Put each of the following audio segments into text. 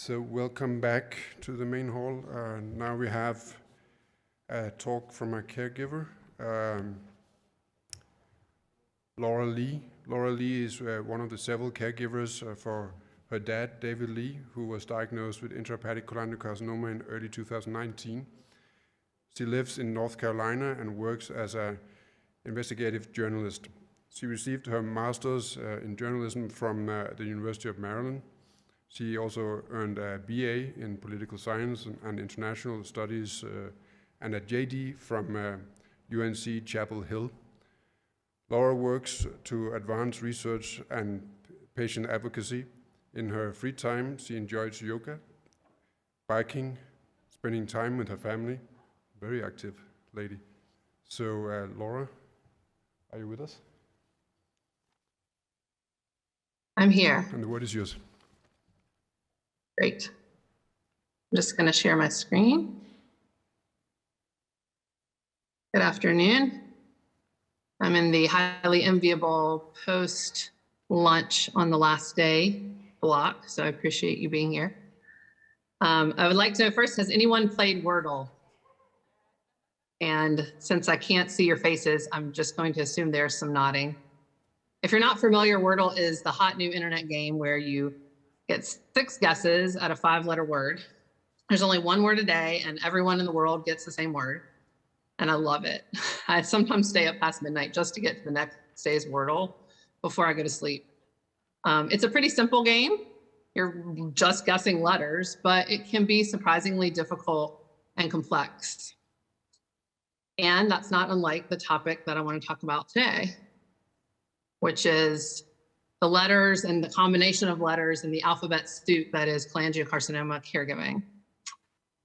So welcome back to the main hall. Now we have a talk from a caregiver, Laura Lee. Laura Lee is one of the several caregivers for her dad, David Lee, who was diagnosed with intrahepatic cholangiocarcinoma in early 2019. She lives in North Carolina and works as an investigative journalist. She received her master's in journalism from the University of Maryland. She also earned a BA in political science and international studies and a JD from UNC Chapel Hill. Laura works to advance research and patient advocacy. In her free time, she enjoys yoga, biking, spending time with her family. Very active lady. So, Laura, are you with us? I'm here. And the word is yours. Great. I'm just going to share my screen. Good afternoon. I'm in the highly enviable post-lunch on the last day block, so I appreciate you being here. I would like to know first, has anyone played Wordle? And since I can't see your faces, I'm just going to assume there's some nodding. If you're not familiar, Wordle is the hot new internet game where you get 6 guesses at a 5-letter word. There's only 1 word a day and everyone in the world gets the same word. And I love it. I sometimes stay up past midnight just to get to the next day's Wordle before I go to sleep. It's a pretty simple game. You're just guessing letters, but it can be surprisingly difficult and complex. And that's not unlike the topic that I want to talk about today, which is the letters and the combination of letters in the alphabet soup that is cholangiocarcinoma caregiving.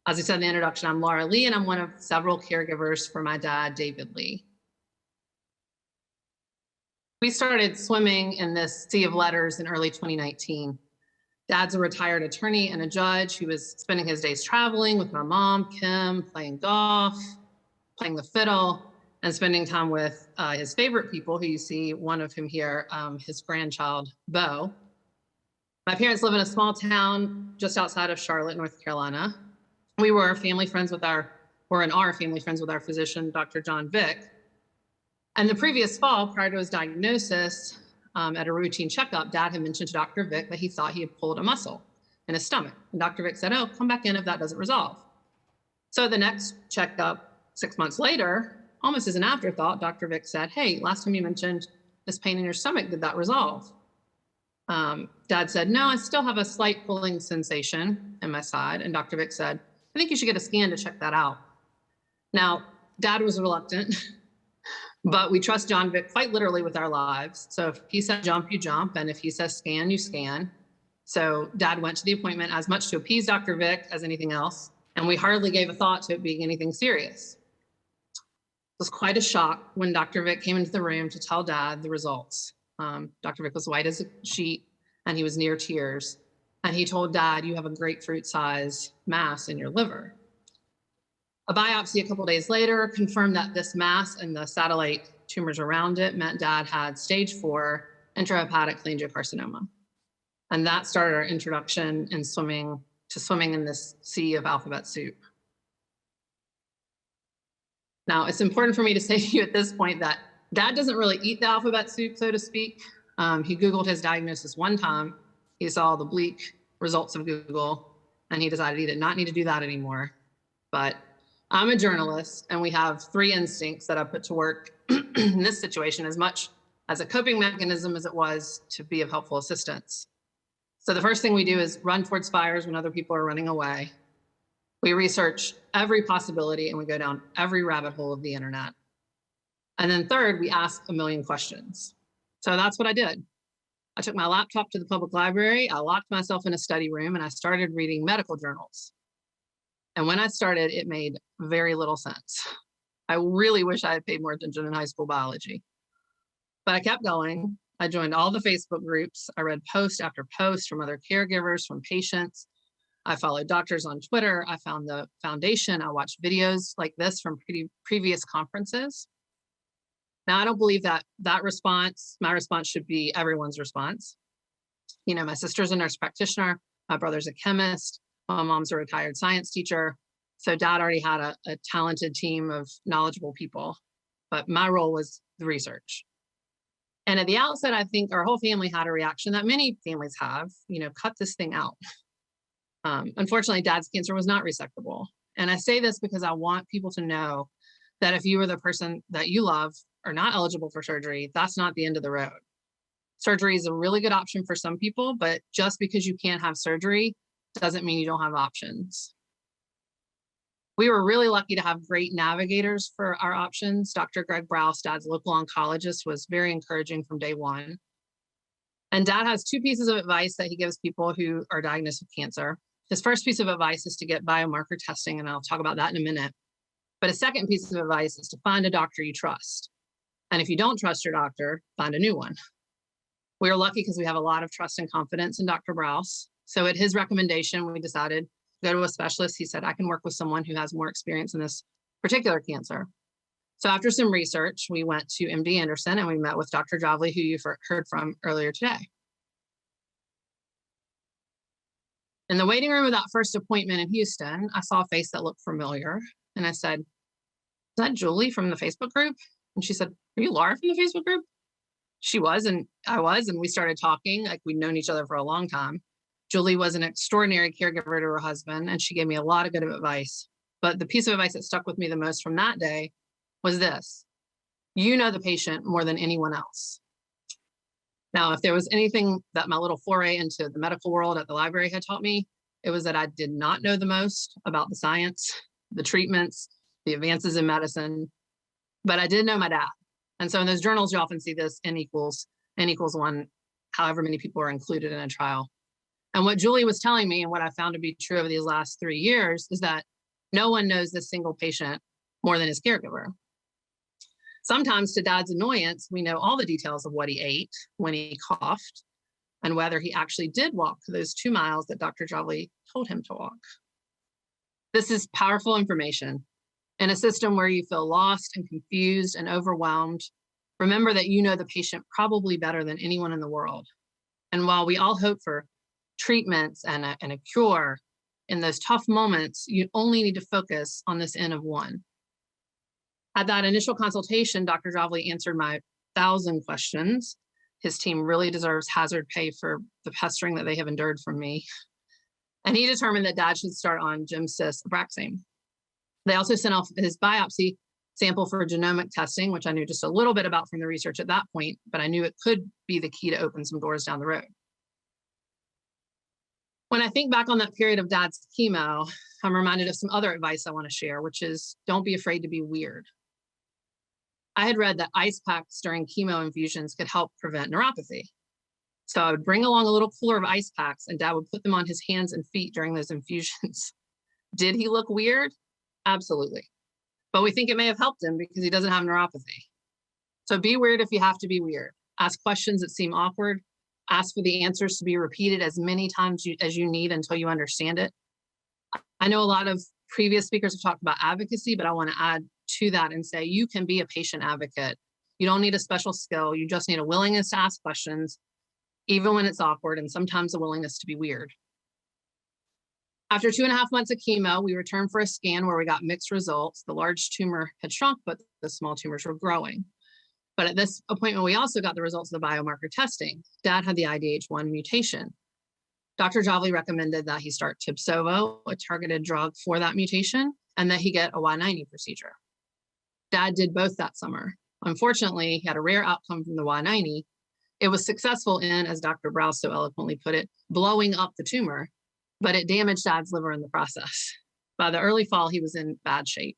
As I said in the introduction, I'm Laura Lee, and I'm one of several caregivers for my dad, David Lee. We started swimming in this sea of letters in early 2019. Dad's a retired attorney and a judge who was spending his days traveling with my mom, Kim, playing golf, playing the fiddle, and spending time with his favorite people, who you see one of whom here, his grandchild, Bo. My parents live in a small town just outside of Charlotte, North Carolina. We were family friends with our physician, Dr. John Vick. And the previous fall, prior to his diagnosis, at a routine checkup, Dad had mentioned to Dr. Vick that he thought he had pulled a muscle in his stomach. And Dr. Vick said, "Oh, come back in if that doesn't resolve." So the next checkup, 6 months later, almost as an afterthought, Dr. Vick said, "Hey, last time you mentioned this pain in your stomach, did that resolve?" Dad said, "No, I still have a slight pulling sensation in my side." And Dr. Vick said, "I think you should get a scan to check that out." Now, Dad was reluctant, but we trust John Vick quite literally with our lives. So if he said jump, you jump. And if he says scan, you scan. So Dad went to the appointment as much to appease Dr. Vick as anything else. And we hardly gave a thought to it being anything serious. It was quite a shock when Dr. Vick came into the room to tell Dad the results. Dr. Vick was white as a sheet and he was near tears. And he told Dad, "You have a grapefruit-sized mass in your liver." A biopsy a couple days later confirmed that this mass and the satellite tumors around it meant Dad had stage 4 intrahepatic cholangiocarcinoma. And that started our introduction in swimming in this sea of alphabet soup. Now, it's important for me to say to you at this point that Dad doesn't really eat the alphabet soup, so to speak. He Googled his diagnosis one time. He saw the bleak results of Google, and he decided he did not need to do that anymore. But I'm a journalist, and we have 3 instincts that I put to work in this situation as much as a coping mechanism as it was to be of helpful assistance. So the first thing we do is run towards fires when other people are running away. We research every possibility and we go down every rabbit hole of the internet. And then third, we ask a million questions. So that's what I did. I took my laptop to the public library, I locked myself in a study room, and I started reading medical journals. And when I started, it made very little sense. I really wish I had paid more attention in high school biology. But I kept going. I joined all the Facebook groups. I read post after post from other caregivers, from patients. I followed doctors on Twitter. I found the foundation. I watched videos like this from previous conferences. Now, I don't believe that my response should be everyone's response. You know, my sister's a nurse practitioner. My brother's a chemist. My mom's a retired science teacher. So dad already had a talented team of knowledgeable people, but my role was the research. And at the outset, I think our whole family had a reaction that many families have, cut this thing out. Unfortunately, dad's cancer was not resectable. And I say this because I want people to know that if you or the person that you love are not eligible for surgery, that's not the end of the road. Surgery is a really good option for some people, but just because you can't have surgery doesn't mean you don't have options. We were really lucky to have great navigators for our options. Dr. Greg Browse, dad's local oncologist, was very encouraging from day one. And dad has two pieces of advice that he gives people who are diagnosed with cancer. His first piece of advice is to get biomarker testing, and I'll talk about that in a minute. But his second piece of advice is to find a doctor you trust. And if you don't trust your doctor, find a new one. We are lucky because we have a lot of trust and confidence in Dr. Browse. So at his recommendation, we decided to go to a specialist. He said, I can work with someone who has more experience in this particular cancer. So after some research, we went to MD Anderson and we met with Dr. Javli, who you've heard from earlier today. In the waiting room of that first appointment in Houston, I saw a face that looked familiar. And I said, is that Julie from the Facebook group? And she said, are you Laura from the Facebook group? She was, and I was, and we started talking like we'd known each other for a long time. Julie was an extraordinary caregiver to her husband, and she gave me a lot of good advice. But the piece of advice that stuck with me the most from that day was this: you know the patient more than anyone else. Now, if there was anything that my little foray into the medical world at the library had taught me, it was that I did not know the most about the science, the treatments, the advances in medicine, but I did know my dad. And so in those journals, you often see this N equals 1, however many people are included in a trial. And what Julie was telling me, and what I found to be true over these last 3 years, is that no one knows this single patient more than his caregiver. Sometimes, to dad's annoyance, we know all the details of what he ate, when he coughed, and whether he actually did walk those 2 miles that Dr. Javli told him to walk. This is powerful information. In a system where you feel lost and confused and overwhelmed, remember that you know the patient probably better than anyone in the world. And while we all hope for treatments and a cure, in those tough moments, you only need to focus on this N of 1. At that initial consultation, Dr. Javli answered my 1,000 questions. His team really deserves hazard pay for the pestering that they have endured from me. And he determined that dad should start on Gemcis Abraxane. They also sent off his biopsy sample for genomic testing, which I knew just a little bit about from the research at that point, but I knew it could be the key to open some doors down the road. When I think back on that period of dad's chemo, I'm reminded of some other advice I want to share, which is don't be afraid to be weird. I had read that ice packs during chemo infusions could help prevent neuropathy. So I would bring along a little cooler of ice packs and dad would put them on his hands and feet during those infusions. Did he look weird? Absolutely. But we think it may have helped him because he doesn't have neuropathy. So be weird if you have to be weird. Ask questions that seem awkward. Ask for the answers to be repeated as many times as you need until you understand it. I know a lot of previous speakers have talked about advocacy, but I want to add to that and say you can be a patient advocate. You don't need a special skill. You just need a willingness to ask questions, even when it's awkward, and sometimes a willingness to be weird. After 2.5 months of chemo, we returned for a scan where we got mixed results. The large tumor had shrunk, but the small tumors were growing. But at this appointment, we also got the results of the biomarker testing. Dad had the IDH1 mutation. Dr. Javli recommended that he start Tibsovo, a targeted drug for that mutation, and that he get a Y90 procedure. Dad did both that summer. Unfortunately, he had a rare outcome from the Y90. It was successful in, as Dr. Browse so eloquently put it, blowing up the tumor, but it damaged dad's liver in the process. By the early fall, he was in bad shape.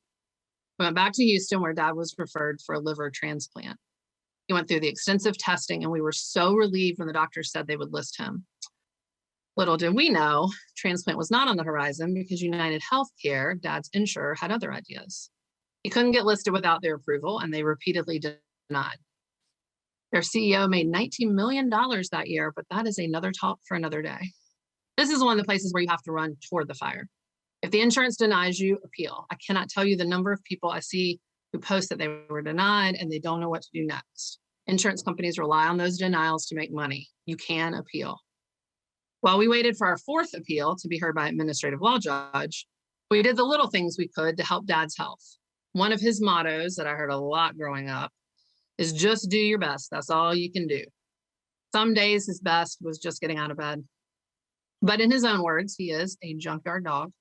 We went back to Houston where dad was referred for a liver transplant. He went through the extensive testing and we were so relieved when the doctors said they would list him. Little did we know, transplant was not on the horizon because United Healthcare, dad's insurer, had other ideas. He couldn't get listed without their approval and they repeatedly denied. Their CEO made $19 million that year, but that is another talk for another day. This is one of the places where you have to run toward the fire. If the insurance denies you, appeal. I cannot tell you the number of people I see who post that they were denied and they don't know what to do next. Insurance companies rely on those denials to make money. You can appeal. While we waited for our fourth appeal to be heard by an administrative law judge, we did the little things we could to help Dad's health. One of his mottos that I heard a lot growing up is just do your best. That's all you can do. Some days his best was just getting out of bed. But in his own words, he is a junkyard dog.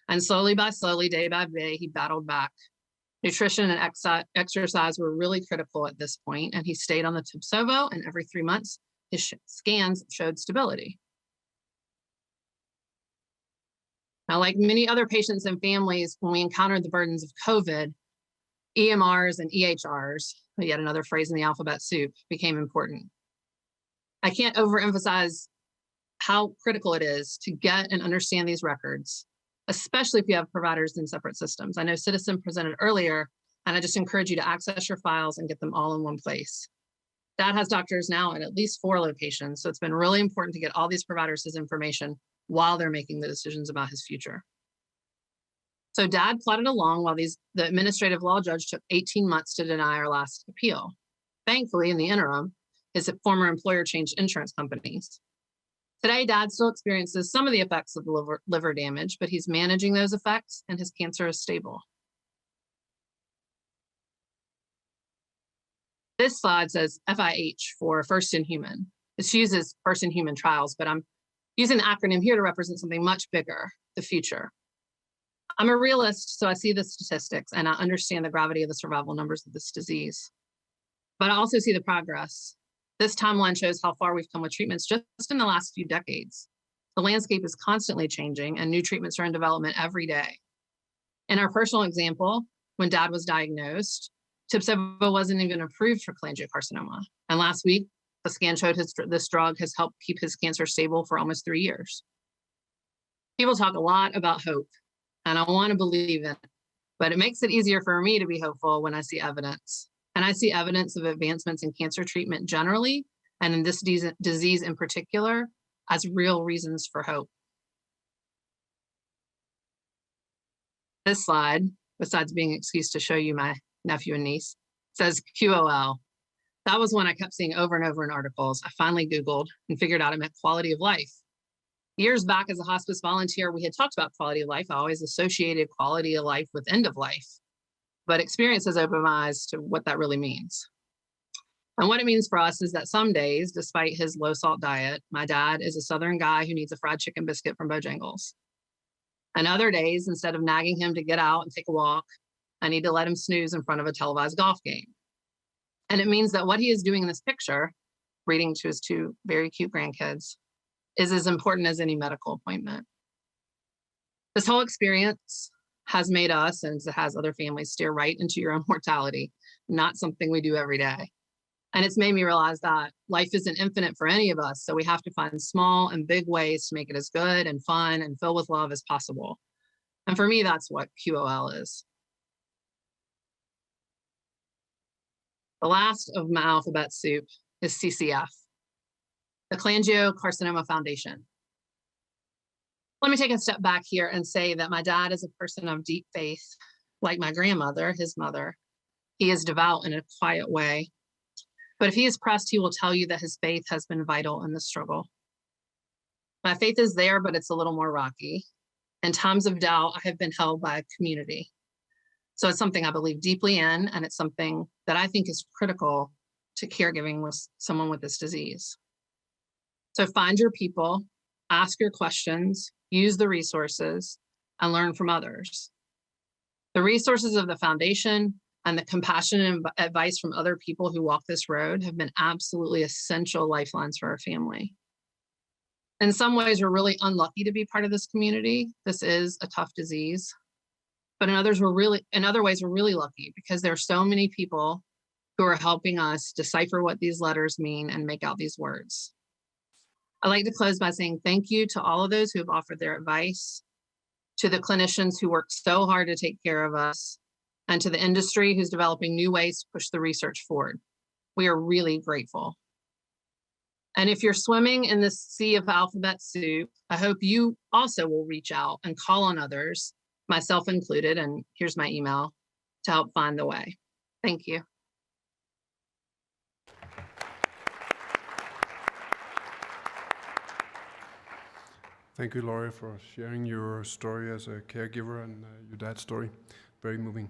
And slowly by slowly, day by day, he battled back. Nutrition and exercise were really critical at this point, and he stayed on the Tibsovo, and every 3 months, his scans showed stability. Now, like many other patients and families, when we encountered the burdens of COVID, EMRs and EHRs, yet another phrase in the alphabet soup, became important. I can't overemphasize how critical it is to get and understand these records, especially if you have providers in separate systems. I know Citizen presented earlier, and I just encourage you to access your files and get them all in one place. Dad has doctors now at least 4 locations, so it's been really important to get all these providers his information while they're making the decisions about his future. So Dad plodded along while the administrative law judge took 18 months to deny our last appeal. Thankfully, in the interim, his former employer changed insurance companies. Today, Dad still experiences some of the effects of the liver damage, but he's managing those effects and his cancer is stable. This slide says FIH for first in human. This uses first in human trials, but I'm using the acronym here to represent something much bigger, the future. I'm a realist, so I see the statistics and I understand the gravity of the survival numbers of this disease. But I also see the progress. This timeline shows how far we've come with treatments just in the last few decades. The landscape is constantly changing and new treatments are in development every day. In our personal example, when Dad was diagnosed, Tibsovo wasn't even approved for cholangiocarcinoma. And last week, the scan showed this drug has helped keep his cancer stable for almost 3 years. People talk a lot about hope, and I want to believe in it, but it makes it easier for me to be hopeful when I see evidence. And I see evidence of advancements in cancer treatment generally, and in this disease in particular, as real reasons for hope. This slide, besides being an excuse to show you my nephew and niece, says QOL. That was one I kept seeing over and over in articles. I finally Googled and figured out it meant quality of life. Years back as a hospice volunteer, we had talked about quality of life. I always associated quality of life with end of life, but experience has opened my eyes to what that really means. And what it means for us is that some days, despite his low salt diet, my dad is a Southern guy who needs a fried chicken biscuit from Bojangles. And other days, instead of nagging him to get out and take a walk, I need to let him snooze in front of a televised golf game. And it means that what he is doing in this picture, reading to his 2 very cute grandkids, is as important as any medical appointment. This whole experience has made us, and it has other families, steer right into your own mortality, not something we do every day. And it's made me realize that life isn't infinite for any of us, so we have to find small and big ways to make it as good and fun and filled with love as possible. And for me, that's what QOL is. The last of my alphabet soup is CCF, the Cholangiocarcinoma Foundation. Let me take a step back here and say that my dad is a person of deep faith, like my grandmother, his mother. He is devout in a quiet way. But if he is pressed, he will tell you that his faith has been vital in the struggle. My faith is there, but it's a little more rocky. In times of doubt, I have been held by a community. So it's something I believe deeply in, and it's something that I think is critical to caregiving with someone with this disease. So find your people, ask your questions, use the resources, and learn from others. The resources of the foundation and the compassion and advice from other people who walk this road have been absolutely essential lifelines for our family. In some ways, we're really unlucky to be part of this community. This is a tough disease. But in other ways, we're really lucky because there are so many people who are helping us decipher what these letters mean and make out these words. I'd like to close by saying thank you to all of those who have offered their advice, to the clinicians who work so hard to take care of us, and to the industry who's developing new ways to push the research forward. We are really grateful. And if you're swimming in this sea of alphabet soup, I hope you also will reach out and call on others, myself included, and here's my email, to help find the way. Thank you. Thank you, Laurie, for sharing your story as a caregiver and your dad's story. Very moving.